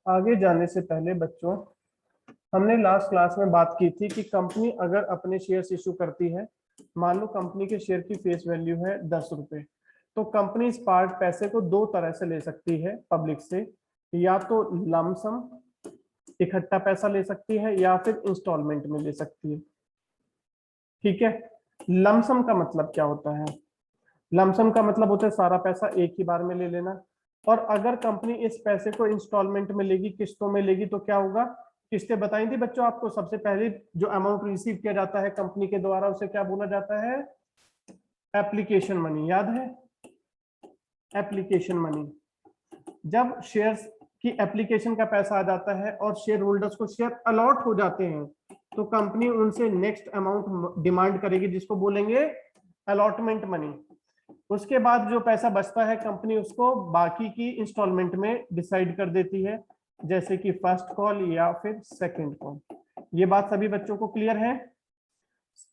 आगे जाने से पहले बच्चों, हमने लास्ट क्लास में बात की थी कि कंपनी अगर अपने शेयर्स इशू करती है, मान लो कंपनी के शेयर की फेस वैल्यू है 10 रुपए, तो कंपनी इस पार्ट पैसे को दो तरह से ले सकती है पब्लिक से, या तो लमसम इकट्ठा पैसा ले सकती है या फिर इंस्टॉलमेंट में ले सकती है। ठीक है, लमसम का मतलब क्या होता है? लमसम का मतलब होता है सारा पैसा एक ही बार में ले लेना, और अगर कंपनी इस पैसे को इंस्टॉलमेंट में लेगी, किस्तों में लेगी, तो क्या होगा? किस्तें बताई थी बच्चों आपको, सबसे पहले जो अमाउंट रिसीव किया जाता है कंपनी के द्वारा उसे क्या बोला जाता है? Application money. याद है? Application money. जब शेयर्स की एप्लीकेशन का पैसा आ जाता है और शेयर होल्डर्स को शेयर अलॉट हो जाते हैं तो कंपनी उनसे नेक्स्ट अमाउंट डिमांड करेगी जिसको बोलेंगे अलॉटमेंट मनी। उसके बाद जो पैसा बचता है कंपनी उसको बाकी की इंस्टॉलमेंट में डिसाइड कर देती है, जैसे कि फर्स्ट कॉल या फिर सेकंड कॉल। ये बात सभी बच्चों को क्लियर है?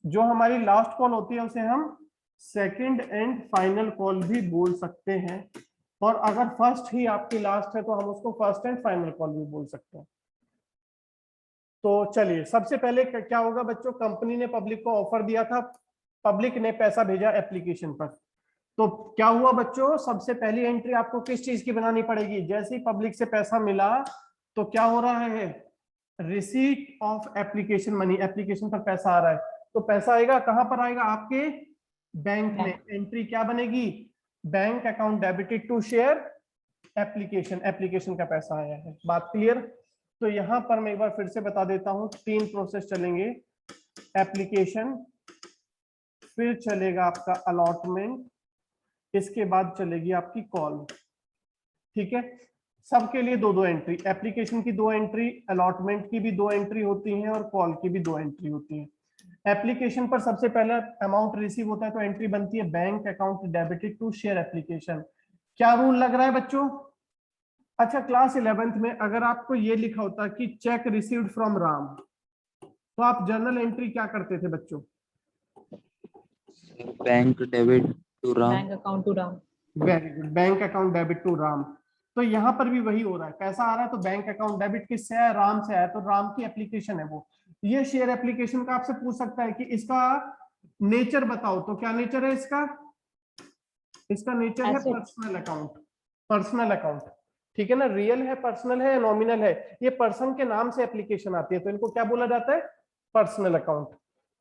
जो हमारी लास्ट कॉल होती है उसे हम सेकंड एंड फाइनल कॉल भी बोल सकते हैं, और अगर फर्स्ट ही आपकी लास्ट है तो हम उसको फर्स्ट एंड फाइनल कॉल भी बोल सकते हैं। तो चलिए, सबसे पहले क्या होगा बच्चों, कंपनी ने पब्लिक को ऑफर दिया था, पब्लिक ने पैसा भेजा एप्लीकेशन पर, तो क्या हुआ बच्चों, सबसे पहली एंट्री आपको किस चीज की बनानी पड़ेगी, जैसे ही पब्लिक से पैसा मिला तो क्या हो रहा है, receipt of application money, application पर पैसा आ रहा है, तो पैसा आएगा कहां पर आएगा, आपके बैंक में। एंट्री क्या बनेगी, bank account debited to share application, application का पैसा आया है। बात क्लियर। तो यहां पर मैं एक बार फिर से बता देता हूं, 3 प्रोसेस चलेंगे, एप्लीकेशन, फिर चलेगा आपका अलॉटमेंट, इसके बाद चलेगी आपकी कॉल। ठीक है, सबके लिए 2-2 एंट्री, एप्लीकेशन की 2 एंट्री, अलॉटमेंट की भी 2 एंट्री होती हैं और कॉल की भी 2 एंट्री होती है। एप्लीकेशन पर सबसे पहला अमाउंट रिसीव होता है तो एंट्री बनती है bank account debited to share application. क्या रूल लग रहा है बच्चों, अच्छा क्लास 11th में अगर आपको ये लिखा होता कि चेक रिसीव्ड फ्रॉम राम, तो आप जर्नल एंट्री क्या करते थे बच्चों, bank debit to Ram. Bank account to Ram. Very good, bank account debit to Ram. तो यहाँ पर भी वही हो रहा है, पैसा आ रहा है तो बैंक अकाउंट डेबिट किससे है, राम से आया, तो राम की एप्लीकेशन है वो। ये शेयर एप्लीकेशन का आपसे पूछ सकता है कि इसका नेचर बताओ, तो क्या नेचर है इसका, इसका नेचर है Asset. Personal account, personal account. ठीक है ना, रियल है, पर्सनल है, नॉमिनल है, ये पर्सन के नाम से एप्लीकेशन आती है तो इनको क्या बोला जाता है, पर्सनल अकाउंट।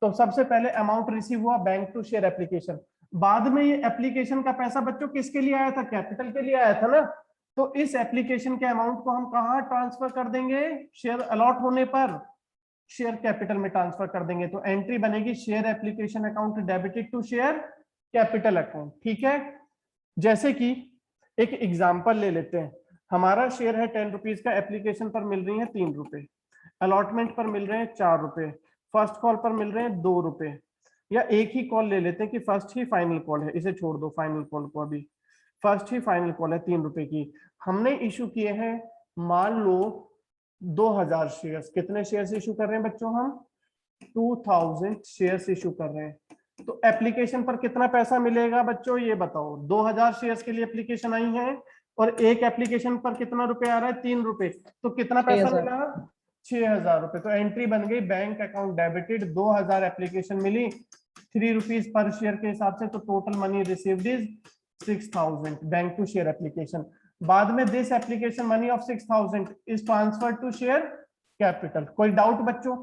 तो सबसे पहले अमाउंट रिसीव हुआ बैंक टू शेयर एप्लीकेशन, बाद में ये एप्लीकेशन का पैसा बच्चों किसके लिए आया था, कैपिटल के लिए आया था ना, तो इस एप्लीकेशन के अमाउंट को हम कहाँ ट्रांसफर कर देंगे, शेयर अलॉट होने पर शेयर कैपिटल में ट्रांसफर कर देंगे। तो एंट्री बनेगी share application account debited to share capital account. ठीक है, जैसे कि एक एग्जांपल ले लेते हैं, हमारा शेयर है 10 रुपीज का, एप्लीकेशन पर मिल रही है 3 रुपए, अलॉटमेंट पर मिल रहे हैं 4 रुपए, फर्स्ट कॉल पर मिल रहे हैं 2 रुपए, या एक ही कॉल ले लेते हैं कि फर्स्ट ही फाइनल कॉल है, इसे छोड़ दो फाइनल कॉल को, अभी फर्स्ट ही फाइनल कॉल है 3 रुपए की, हमने इशू किए हैं मान लो 2000 शेयर्स, कितने शेयर्स इशू कर रहे हैं बच्चों हम, 2000 शेयर्स इशू कर रहे हैं, तो एप्लीकेशन पर कितना पैसा मिलेगा बच्चों ये बताओ, 2000 शेयर्स के लिए एप्लीकेशन आई है और एक एप्लीकेशन पर कितना रुपए आ रहा है, 3 रुपए, तो कितना पैसा 6,000. मिला, 6000 रुपए। तो एंट्री बन गई बैंक अकाउंट डेबिटेड, 2000 एप्लीकेशन मिली 3 रुपीज पर शेयर के हिसाब से, तो total money received is 6000 bank to share application. बाद में this application money of 6000 is transfer to share capital. कोई डाउट बच्चों,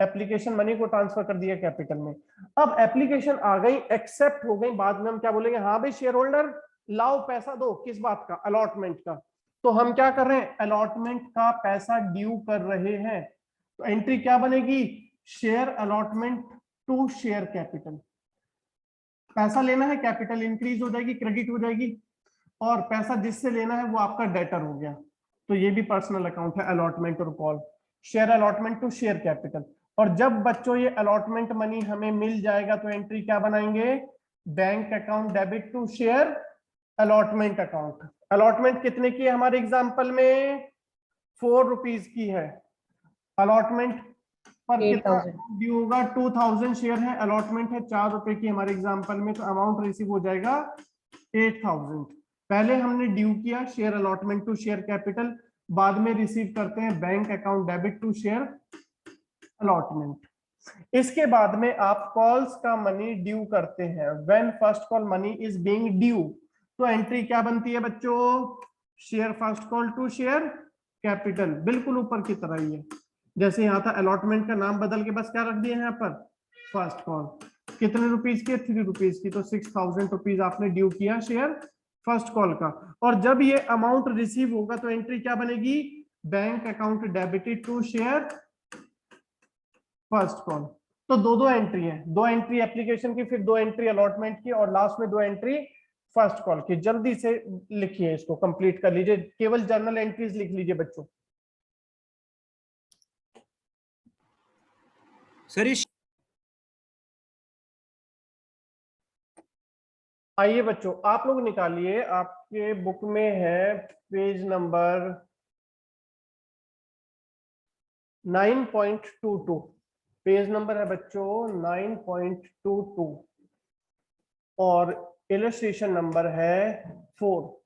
एप्लीकेशन मनी को ट्रांसफर कर दिया कैपिटल में। अब एप्लीकेशन आ गई, एक्सेप्ट हो गई, बाद में हम क्या बोलेंगे, हाँ भाई शेयर होल्डर लाओ पैसा दो, किस बात का, अलॉटमेंट का, तो हम क्या कर रहे हैं, अलॉटमेंट का पैसा ड्यू कर रहे हैं, तो एंट्री क्या बनेगी, share allotment to share capital. पैसा लेना है, कैपिटल इंक्रीज हो जाएगी, क्रेडिट हो जाएगी, और पैसा जिससे लेना है वो आपका डेटर हो गया, तो ये भी पर्सनल अकाउंट है, अलॉटमेंट और call, share allotment to share capital. और जब बच्चों ये अलॉटमेंट मनी हमें मिल जाएगा तो एंट्री क्या बनाएंगे, bank account debit to share allotment account. Allotment कितने की है हमारे एग्जांपल में, 4 रुपीज की है, अलॉटमेंट पर कितना 8,000. ड्यू होगा, 2000 शेयर है, अलॉटमेंट है 4 रुपए की हमारे एग्जांपल में, तो अमाउंट रिसीव हो जाएगा 8000। पहले हमने ड्यू किया share allotment to share capital, बाद में रिसीव करते हैं bank account debit to share allotment. इसके बाद में आप कॉल्स का मनी ड्यू करते हैं, when first call money is being due, तो एंट्री क्या बनती है बच्चों, share first call to share capital, बिल्कुल ऊपर की तरह ही है, जैसे यहाँ था अलॉटमेंट का नाम बदल के बस क्या रख दिया यहाँ पर, फर्स्ट कॉल, कितने रुपीज की, 3 रुपीज की, तो 6000 रुपीज आपने ड्यू किया शेयर फर्स्ट कॉल का। और जब ये अमाउंट रिसीव होगा तो एंट्री क्या बनेगी, bank account debited to share first call. तो 2-2 एंट्री है, 2 एंट्री एप्लीकेशन की, फिर 2 एंट्री अलॉटमेंट की, और लास्ट में 2 एंट्री फर्स्ट कॉल की। जल्दी से लिखिए, इसको कंप्लीट कर लीजिए, केवल जर्नल एंट्रीज लिख लीजिए बच्चों। सर इस आइए बच्चों, आप लोग निकालिए, आपके बुक में है पेज नंबर 9.22, पेज नंबर है बच्चों 9.22। और इलस्ट्रेशन नंबर है 4।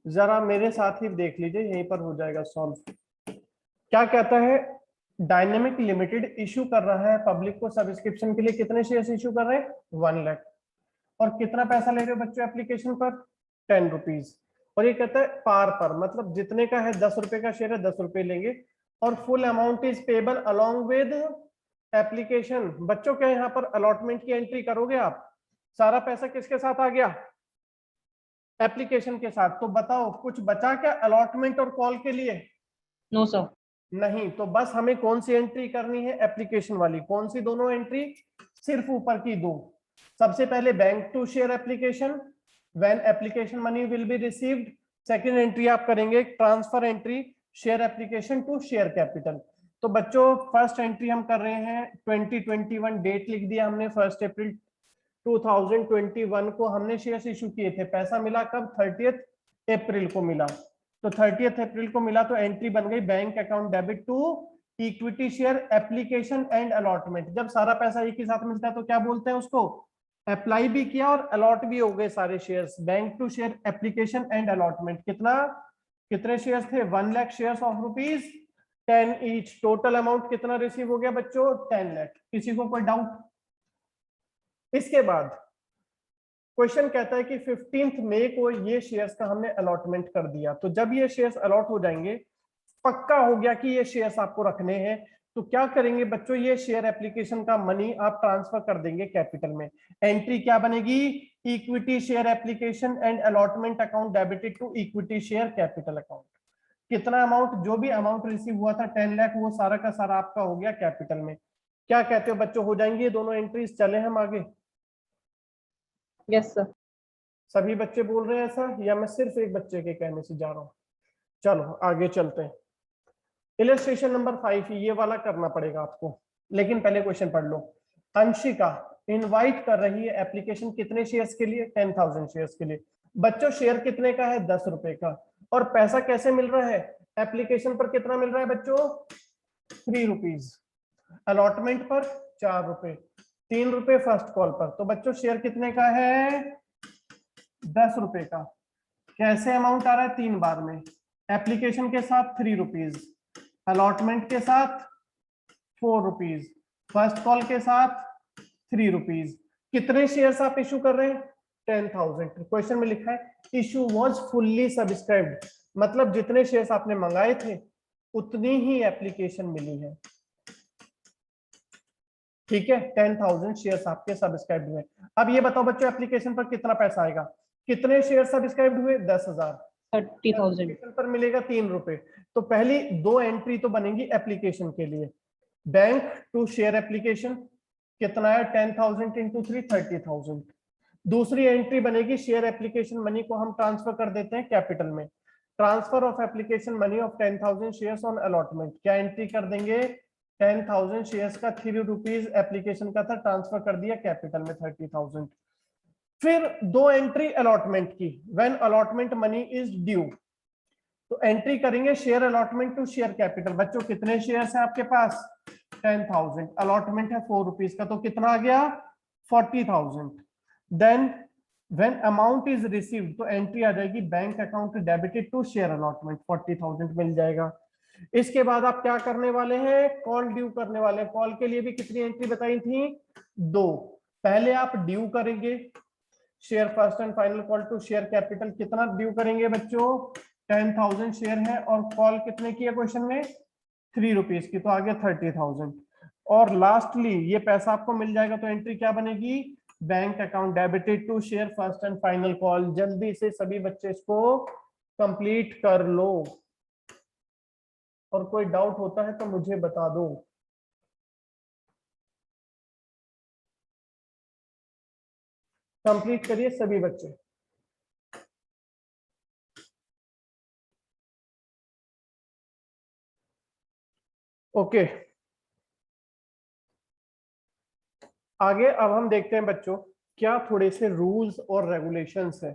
जरा मेरे साथ ही देख लीजिए, यहीं पर हो जाएगा सॉल्व। क्या कहता है, डायनेमिक लिमिटेड इशू कर रहा है पब्लिक को सब्सक्रिप्शन के लिए कितने शेयर्स इशू कर रहे हैं, 1 लाख। और कितना पैसा ले रहे हो बच्चों एप्लीकेशन पर, 10 रुपीज। और ये कहता है पार पर, मतलब जितने का है 10 रुपए का शेयर है 10 रुपए लेंगे। और full amount is payable along with application. बच्चों क्या यहाँ पर अलॉटमेंट की एंट्री करोगे आप, सारा पैसा किसके साथ आ गया, एप्लीकेशन के साथ। तो बताओ कुछ बचा क्या अलॉटमेंट और कॉल के लिए, No, sir. नहीं। तो बस हमें कौन सी एंट्री करनी है, एप्लीकेशन वाली। कौन सी दोनों एंट्री, सिर्फ ऊपर की दो। सबसे पहले bank to share application when application money will be received. Second entry आप करेंगे transfer entry share application to share capital. तो बच्चों फर्स्ट एंट्री हम कर रहे हैं 2021, डेट लिख दिया हमने 1 अप्रैल 2021 को हमने शेयर्स इशू किए थे। पैसा मिला कब, 30 अप्रैल को मिला। तो 30 अप्रैल को मिला तो एंट्री बन गई bank account debit to equity share application and allotment. जब सारा पैसा एक ही साथ मिलता है तो क्या बोलते हैं उसको, अप्लाई भी किया और अलॉट भी हो गए सारे shares. Bank to share application and allotment कितना, कितने शेयर्स थे, 1 lakh shares of rupees 10 each. Total amount कितना रिसीव हो गया बच्चों, 10 लाख। किसी को कोई डाउट। इसके बाद क्वेश्चन कहता है कि 15 मई को ये शेयर्स का हमने अलॉटमेंट कर दिया। तो जब ये शेयर्स अलॉट हो जाएंगे, पक्का हो गया कि ये शेयर्स आपको रखने हैं, तो क्या करेंगे बच्चों, ये शेयर एप्लीकेशन का मनी आप ट्रांसफर कर देंगे कैपिटल में। एंट्री क्या बनेगी, equity share application and allotment account debited to equity share capital account. कितना अमाउंट, जो भी अमाउंट रिसीव हुआ था 10 लाख, वो सारा का सारा आपका हो गया कैपिटल में। क्या कहते हो बच्चों, हो जाएंगी ये दोनों एंट्रीज। चले हम आगे। Yes, sir. सभी बच्चे बोल रहे हैं ऐसा, या मैं सिर्फ एक बच्चे के कहने से जा रहा हूं। चलो आगे चलते हैं। इलस्ट्रेशन नंबर 5 ये वाला करना पड़ेगा आपको, लेकिन पहले क्वेश्चन पढ़ लो। अंशिका इनवाइट कर रही है एप्लीकेशन कितने शेयर्स के लिए, 10,000 शेयर्स के लिए। बच्चों शेयर कितने का है, 10 रुपए का। और पैसा कैसे मिल रहा है, एप्लीकेशन पर कितना मिल रहा है बच्चों, 3 रुपीज। अलॉटमेंट पर 4 रुपए, 3 रुपए फर्स्ट कॉल पर। तो बच्चों शेयर कितने का है, 10 रुपए का। कैसे अमाउंट आ रहा है, 3 बार में। एप्लीकेशन के साथ 3 रुपीज, अलॉटमेंट के साथ 4 रुपीज, फर्स्ट कॉल के साथ 3 रुपीज। कितने शेयर्स आप इशू कर रहे हैं, 10,000। क्वेश्चन में लिखा है इशू वाज फुल्ली सब्सक्राइब्ड, मतलब जितने शेयर्स आपने मंगाए थे उतनी ही एप्लीकेशन मिली है। ठीक है, 10,000 शेयर्स आपके सब्सक्राइब हुए। अब ये बताओ बच्चों एप्लीकेशन पर कितना पैसा आएगा, कितने शेयर सब्सक्राइब हुए, 10,000। 30,000. पर मिलेगा 3 रुपए। तो पहली 2 एंट्री तो बनेंगी एप्लीकेशन के लिए। बैंक टू शेयर एप्लीकेशन कितना है, 10,000 इंटू 3 30,000। दूसरी एंट्री बनेगी शेयर एप्लीकेशन मनी को हम ट्रांसफर कर देते हैं कैपिटल में। Transfer of application money of 10,000 shares on allotment. क्या एंट्री कर देंगे, 10,000 शेयर्स का 3 रुपीज एप्लीकेशन का था, ट्रांसफर कर दिया कैपिटल में 30,000। फिर 2 एंट्री अलॉटमेंट की, when allotment money is due. तो एंट्री करेंगे share allotment to share capital. बच्चों कितने शेयर्स हैं आपके पास, 10,000। अलॉटमेंट है 4 रुपीज का, तो कितना आ गया, 40,000। Then when amount is received, तो एंट्री आ जाएगी bank account debited to share allotment, 40,000 मिल जाएगा। इसके बाद आप क्या करने वाले हैं, कॉल ड्यू करने वाले हैं। कॉल के लिए भी कितनी एंट्री बताई थी, 2। पहले आप ड्यू करेंगे share first and final call to share capital. कितना ड्यू करेंगे बच्चों, 10,000 शेयर है और कॉल कितने की है क्वेश्चन में, 3 रुपीज की, तो आ गया 30,000। और लास्टली ये पैसा आपको मिल जाएगा, तो एंट्री क्या बनेगी, bank account debited to share first and final call. जल्दी से सभी बच्चे इसको कंप्लीट कर लो, और कोई डाउट होता है तो मुझे बता दो। कंप्लीट करिए सभी बच्चे। ओके, आगे अब हम देखते हैं बच्चों क्या थोड़े से रूल्स और रेगुलेशंस है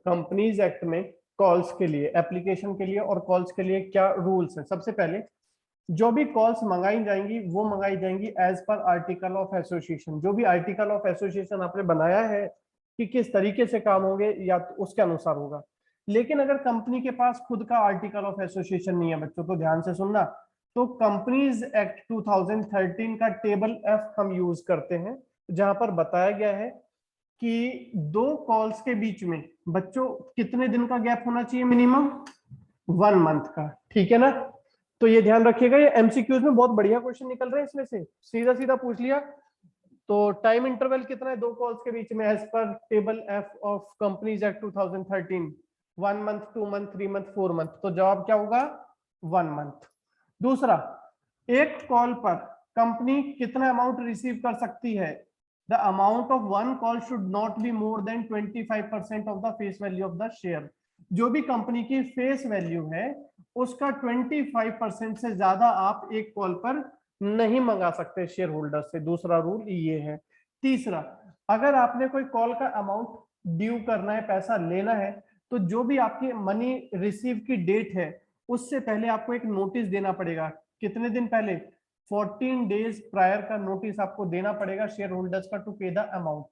कंपनीज एक्ट में कॉल्स के लिए, एप्लीकेशन के लिए और कॉल्स के लिए क्या रूल्स हैं। सबसे पहले जो भी कॉल्स मंगाई जाएंगी वो मंगाई जाएंगी as per article of association. जो भी आर्टिकल ऑफ एसोसिएशन आपने बनाया है कि किस तरीके से काम होंगे या तो उसके अनुसार होगा। लेकिन अगर कंपनी के पास खुद का आर्टिकल ऑफ एसोसिएशन नहीं है बच्चों, तो ध्यान से सुनना, तो कंपनीज एक्ट 2013 का टेबल एफ हम यूज करते हैं, जहां पर बताया गया है कि दो कॉल्स के बीच में बच्चों कितने दिन का गैप होना चाहिए, मिनिमम 1 मंथ का। ठीक है ना, तो ये ध्यान रखिएगा। ये एमसीक्यूज में बहुत बढ़िया क्वेश्चन निकल रहे हैं इसमें से, सीधा सीधा पूछ लिया। तो टाइम इंटरवल कितना है दो कॉल्स के बीच में एज पर table F of companies act 2013? 1 month, 2 month, 3 month, 4 month. तो जवाब क्या होगा? 1 मंथ। दूसरा, एक कॉल पर कंपनी कितना अमाउंट रिसीव कर सकती है? The amount of 1 call should not be more than 25% of the face value of the share. जो भी कंपनी की फेस वैल्यू है उसका 25% से ज्यादा आप एक कॉल पर नहीं मंगा सकते शेयर होल्डर से। दूसरा रूल ये है। तीसरा, अगर आपने कोई कॉल का अमाउंट ड्यू करना है, पैसा लेना है, तो जो भी आपकी मनी रिसीव की डेट है उससे पहले आपको एक नोटिस देना पड़ेगा। कितने दिन पहले? 14 डेज प्रायर का नोटिस आपको देना पड़ेगा शेयर होल्डर्स का टू पे द अमाउंट।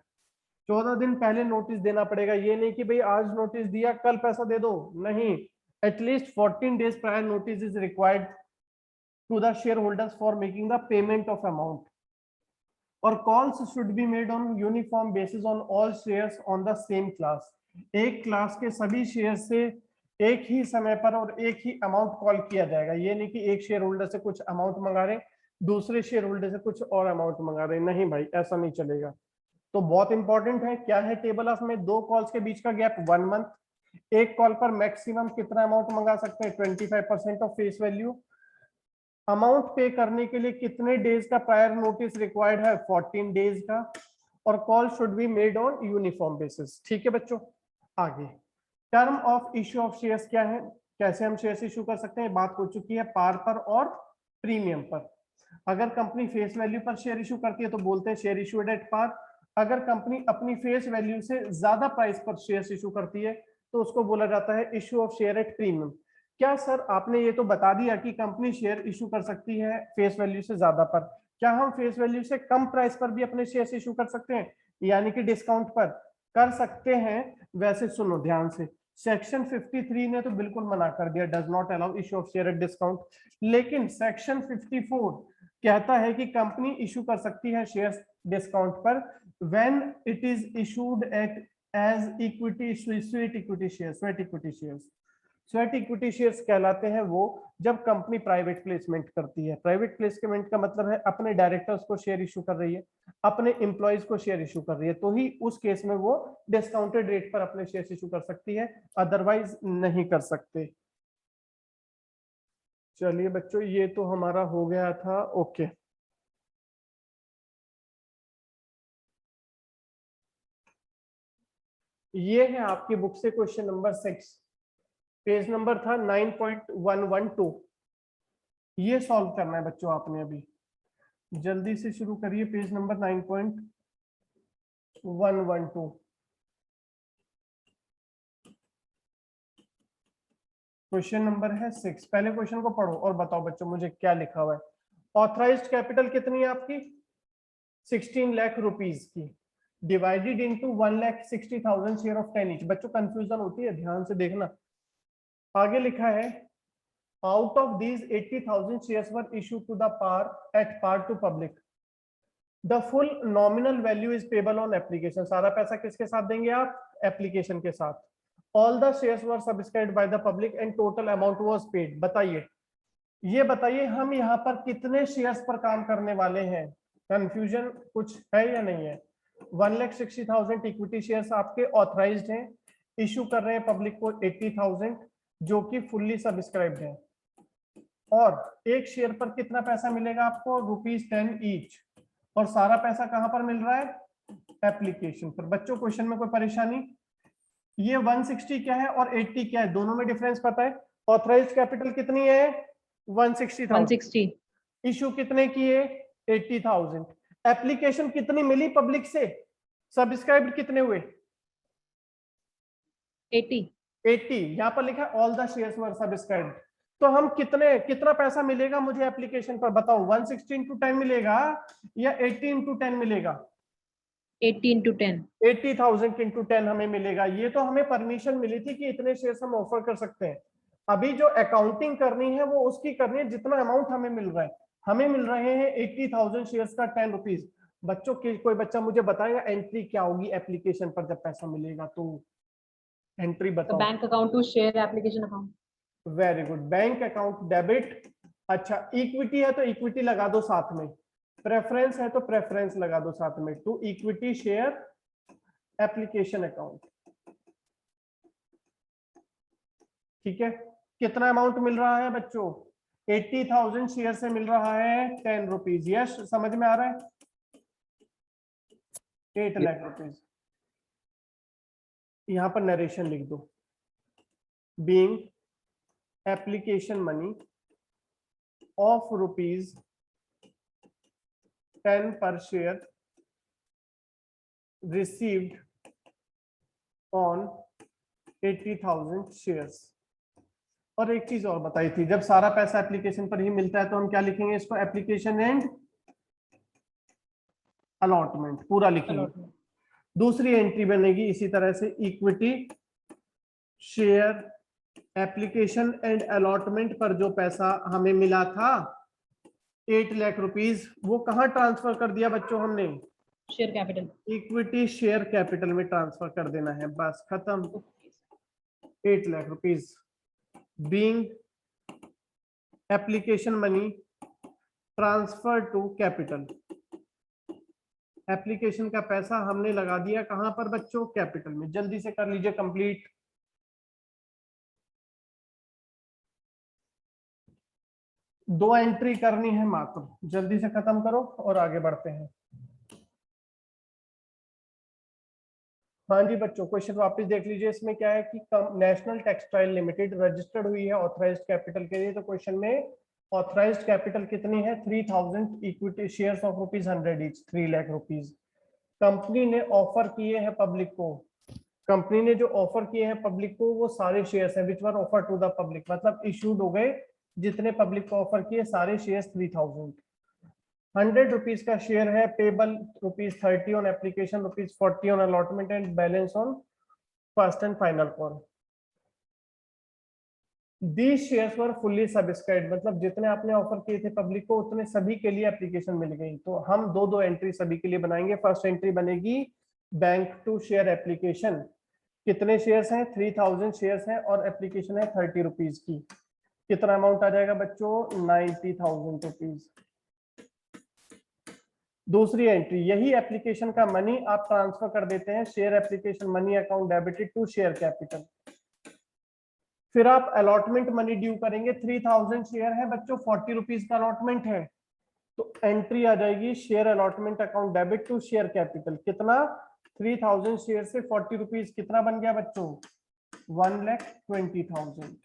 14 दिन पहले नोटिस देना पड़ेगा। ये नहीं कि भाई आज नोटिस दिया कल पैसा दे दो, नहीं। At least 14 days prior notice is required to the share holders for making the payment of amount. और calls should be made on uniform basis on all shares on the same class. एक क्लास के सभी शेयर से एक ही समय पर और एक ही अमाउंट कॉल किया जाएगा। ये नहीं कि एक शेयर होल्डर से कुछ अमाउंट मंगा रहे, दूसरे शेयर होल्डर से कुछ और अमाउंट मंगा रहे, नहीं भाई, ऐसा नहीं चलेगा। तो बहुत इंपॉर्टेंट है, क्या है टेबल ऑफ में? दो कॉल्स के बीच का गैप 1 मंथ। एक कॉल पर मैक्सिमम कितना अमाउंट मंगा सकते हैं? 25% ऑफ फेस वैल्यू। अमाउंट पे करने के लिए कितने डेज का प्रायर नोटिस रिक्वायर्ड है? 14 डेज का। और call should be made on uniform basis. ठीक है बच्चों, आगे term of issue of shares क्या है, कैसे हम शेयर्स इशू कर सकते हैं, बात हो चुकी है पार पर और प्रीमियम पर। अगर कंपनी फेस वैल्यू पर शेयर इशू करती है तो बोलते हैं शेयर इशूड एट पार। अगर कंपनी अपनी फेस वैल्यू से ज्यादा प्राइस पर शेयर इशू करती है तो उसको बोला जाता है issue of share at premium. क्या सर आपने ये तो बता दिया कि कंपनी शेयर इशू कर सकती है फेस वैल्यू से ज्यादा पर, क्या हम फेस वैल्यू से कम प्राइस पर भी अपने शेयर इशू कर सकते हैं, यानी कि डिस्काउंट पर? कर सकते हैं। वैसे सुनो ध्यान से, सेक्शन 53 ने तो बिल्कुल मना कर दिया, does not allow issue of share at discount. लेकिन सेक्शन 54 कहता है कि कंपनी इशू कर सकती है शेयर डिस्काउंट पर when it is issued at as equity, sweat equity share. Sweat equity shares, sweat equity shares कहलाते हैं वो जब कंपनी प्राइवेट प्लेसमेंट करती है। प्राइवेट प्लेसमेंट का मतलब है अपने डायरेक्टर्स को शेयर इशू कर रही है, अपने एम्प्लॉयज को शेयर इशू कर रही है, तो ही उस केस में वो डिस्काउंटेड रेट पर अपने शेयर इशू कर सकती है, अदरवाइज नहीं कर सकते। चलिए बच्चों, ये तो हमारा हो गया था। ओके, ये है आपकी बुक से क्वेश्चन नंबर 6, पेज नंबर था 9.112। ये सॉल्व करना है बच्चों आपने, अभी जल्दी से शुरू करिए। पेज नंबर 9.112, क्वेश्चन नंबर है 6। पहले क्वेश्चन को पढ़ो और बताओ बच्चों मुझे क्या लिखा हुआ है। ऑथराइज्ड कैपिटल कितनी है आपकी? 16 लाख रुपीज की, divided into 1,60,000 share of 10 each. बच्चों कंफ्यूजन होती है, ध्यान से देखना। आगे लिखा है out of these 80,000 shares were issued to the par at par to public. The full nominal value is payable on application. सारा पैसा किसके साथ देंगे आप? एप्लीकेशन के साथ। All the shares were subscribed by the public and total amount was paid. बताइए, ये बताइए हम यहाँ पर कितने शेयर्स पर काम करने वाले हैं? कंफ्यूजन कुछ है या नहीं है? 1,60,000 इक्विटी शेयर्स आपके ऑथराइज्ड हैं, इशू कर रहे हैं पब्लिक को 80,000 जो कि फुल्ली सब्सक्राइब्ड है। और एक शेयर पर कितना पैसा मिलेगा आपको? ₹10 ईच। और सारा पैसा कहां पर मिल रहा है? एप्लीकेशन पर। बच्चों क्वेश्चन में कोई परेशानी? ये 160 क्या है और 80 क्या है, दोनों में डिफरेंस पता है? ऑथराइज्ड कैपिटल कितनी है? 160,000। 160। इशू कितने की है? 80,000। एप्लीकेशन कितनी मिली पब्लिक से? सब्सक्राइब्ड कितने हुए? 80। 80। यहाँ पर लिखा all the shares were subscribed. तो हम कितना पैसा मिलेगा मुझे एप्लीकेशन पर बताओ, 160 इंटू 10 मिलेगा या 80 इंटू 10 मिलेगा? 80 into 10. 80,000 इंटू 10 हमें मिलेगा। ये तो हमें परमिशन मिली थी कि इतने शेयर्स हम ऑफर कर सकते हैं। अभी जो अकाउंटिंग करनी है वो उसकी करनी है जितना अमाउंट हमें मिल रहा है। हमें मिल रहे हैं 80,000 शेयर्स का 10 रुपीज। बच्चों के कोई बच्चा मुझे बताएगा एंट्री क्या होगी एप्लीकेशन पर जब पैसा मिलेगा? तो एंट्री The बताओ। bank account to share application account. Very good, bank account debit. अच्छा, इक्विटी है तो इक्विटी लगा दो साथ में, प्रेफरेंस है तो प्रेफरेंस लगा दो साथ में, to equity share application account. ठीक है, कितना अमाउंट मिल रहा है बच्चों? 80,000 शेयर से मिल रहा है 10 रुपीज। यस, समझ में आ रहा है? 8 लाख रुपीज। यहां पर नरेशन लिख दो, being application money of rupees 10 पर शेयर रिसीव्ड ऑन 80,000 शेयर्स। और एक चीज और बताई थी, जब सारा पैसा एप्लीकेशन पर ही मिलता है तो हम क्या लिखेंगे इसको? एप्लीकेशन एंड अलॉटमेंट पूरा लिखेंगे। Allotment. दूसरी एंट्री बनेगी इसी तरह से, equity share application and allotment पर जो पैसा हमें मिला था 8 लाख रुपीज, वो कहां ट्रांसफर कर दिया बच्चों हमने? Share capital. Equity share capital में ट्रांसफर कर देना है, बस खत्म। 8 lakh rupees being application money transfer to capital. Application का पैसा हमने लगा दिया कहां पर बच्चों? कैपिटल में। जल्दी से कर लीजिए कंप्लीट। दो एंट्री करनी है मात्र, जल्दी से खत्म करो और आगे बढ़ते हैं। हाँ जी बच्चों, क्वेश्चन वापस देख लीजिए। इसमें क्या है कि नेशनल टेक्सटाइल लिमिटेड रजिस्टर्ड हुई है ऑथराइज्ड कैपिटल के लिए। तो क्वेश्चन में ऑथराइज्ड कैपिटल कितनी है? 3,000 equity shares of ₹100 each, 3 lakh rupees. Company ने ऑफर किए हैं पब्लिक को, कंपनी ने जो ऑफर किए हैं पब्लिक को वो सारे शेयर्स हैं विच वर ऑफर टू द पब्लिक, मतलब इशूड हो गए जितने पब्लिक को ऑफर किए सारे शेयर्स 3,000। 100 रुपीज का शेयर है, payable ₹30 on application, ₹40 on allotment and balance on first and final call. These shares were fully subscribed, मतलब जितने आपने ऑफर किए थे पब्लिक को उतने सभी के लिए एप्लीकेशन मिल गई। तो हम दो एंट्री सभी के लिए बनाएंगे। फर्स्ट एंट्री बनेगी बैंक टू शेयर एप्लीकेशन। कितने शेयर्स हैं? 3,000 शेयर्स हैं और एप्लीकेशन है 30 रुपीज की। कितना अमाउंट आ जाएगा बच्चों? 90,000 रुपीज। दूसरी एंट्री, यही एप्लीकेशन का मनी आप ट्रांसफर कर देते हैं share application money account debited to share capital. फिर आप अलॉटमेंट मनी ड्यू करेंगे। 3,000 शेयर है बच्चों, 40 रुपीज का अलॉटमेंट है, तो एंट्री आ जाएगी share allotment account debit to share capital. कितना? 3,000 शेयर से 40 रुपीज, कितना बन गया बच्चों? 1,20,000।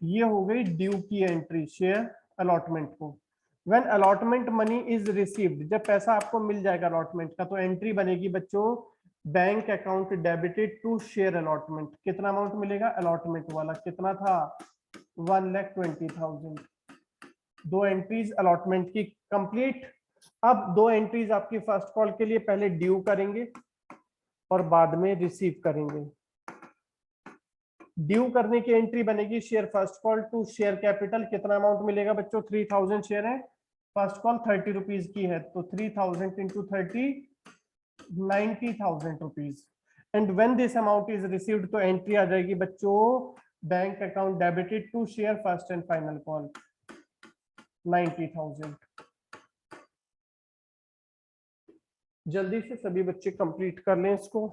ये हो गई ड्यू की एंट्री शेयर अलॉटमेंट को। When allotment money is received, जब पैसा आपको मिल जाएगा अलॉटमेंट का, तो एंट्री बनेगी बच्चों bank account debited to share allotment. कितना अमाउंट मिलेगा अलॉटमेंट वाला? कितना था? 1,20,000। दो एंट्रीज अलॉटमेंट की कंप्लीट। अब दो एंट्रीज आपकी फर्स्ट कॉल के लिए, पहले ड्यू करेंगे और बाद में रिसीव करेंगे। ड्यू करने की एंट्री बनेगी share first call to share capital. कितना अमाउंट मिलेगा बच्चों? 3,000 शेयर है, फर्स्ट कॉल 30 रुपीज की है, तो 3,000 into 30 90,000 rupees. And when this amount is received, तो एंट्री आ जाएगी बच्चों bank account debited to share first and final call 90,000। जल्दी से सभी बच्चे कंप्लीट कर लें इसको।